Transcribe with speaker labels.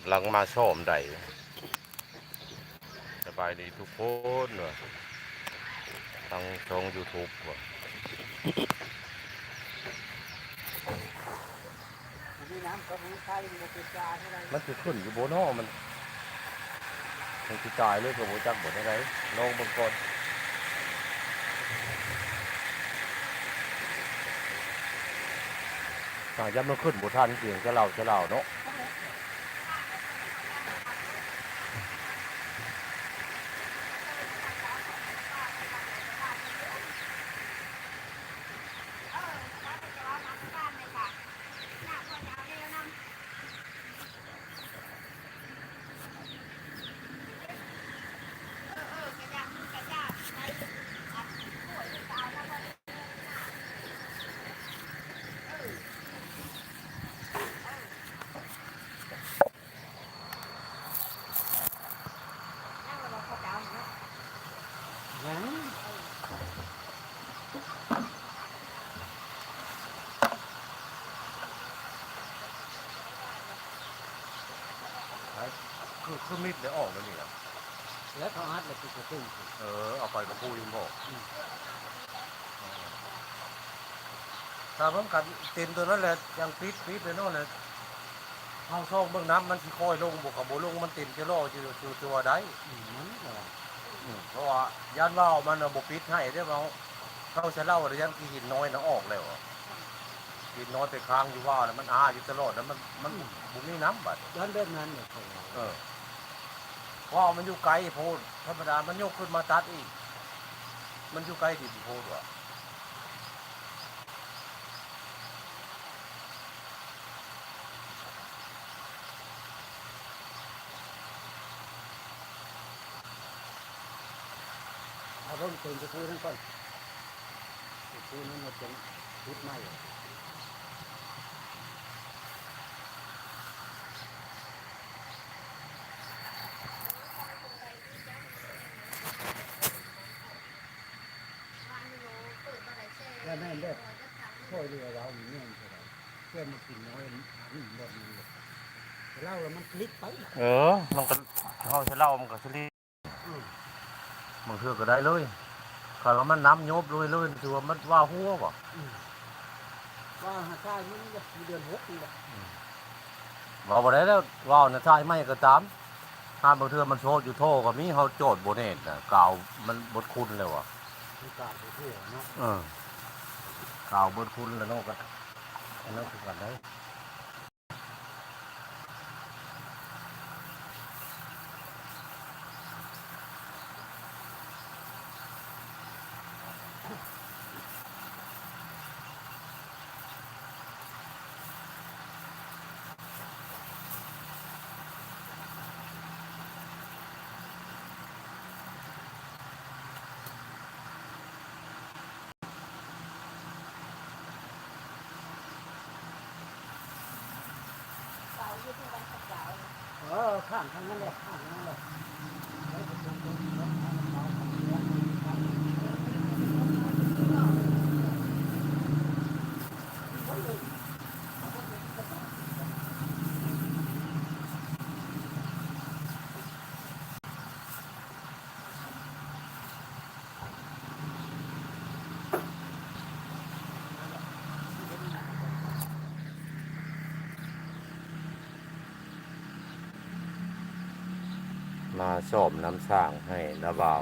Speaker 1: ำลังมาชมได้สบายดีทุกคนว่ะทางช่อง YouTube ว่ะมันจะขึ้นอยู่บนห้อมันจะจ่ายเลยกับโบจักบนอะไรลองเบางก่อนถ้าย้ำมันขึ้นบนท่านเสียงจะเล่าเนาะคือมิดเดี๋ยวออกมานี่แหละ
Speaker 2: แล้วเขาอัดเลยคือกระตุ้น
Speaker 1: เอาไปกับผู้ยิงบอกถ้าผมกันเต็มตัวนั้นแหละยังปิดไปโน่นเลยห้องช่องเบื้องน้ำมันสิค่อยลงบวกกับโบลงมันเต็มจะล่ออยู่ตัวได้เพราะว่ายันว่ามันบปิดให้ได้เราเขาจะเล่าอะไรยันที่หินน้อยนะออกแล้วหินน้อยไปค้างอยู่ว่ามันอยู่ตลอดแล้วมันบุ้งนี่น้ำบัด
Speaker 2: ย้อนเรื่องนั้นเนี่ย
Speaker 1: เพราะมันอยู่ไกลโพดธรรมดามันยกขึ้นมาตัดอีกมันอยู่ไกลดิโพดว่ะ
Speaker 2: เอาเริ่มตื่นจะพูดนั่นก่อนพูดนั่นมันจะพูดไม่แล้วแม่เด็กช่วยเรือเราอย่างนี้ใช่ไหมเพื่อนมันกินน้อยนี่หมดเลยเล่าแล้วมันคลิกไป
Speaker 1: มันก็เขาจะเล่ามันก็จะรีบางเทื่อก็ได้เลยถ้าเรามันน้ำโยบเลยถือว่ามันว่าหัวป่ะ
Speaker 2: ว่าหาใช่มันจะเดือน6นี่แหละ
Speaker 1: ว่าบ่ได้แล้วว่าน่ะใช่ไม่ก็ตามถ้าบางเทื่อมันโชดอยู่โทก็มีเขาโจทย์บ่เน็ตน่ะกล่าวมันบทคุณแล้วอ่ะ
Speaker 2: กล่าวเพื่อเนาะ
Speaker 1: กล่าวบทคุณแล้วเนาะก็อันนั้นคือกันได้
Speaker 2: ข้างทางนั้นแหละข้างนั้นแหละ
Speaker 1: มาซ่อมน้ำสร้างให้ระเบา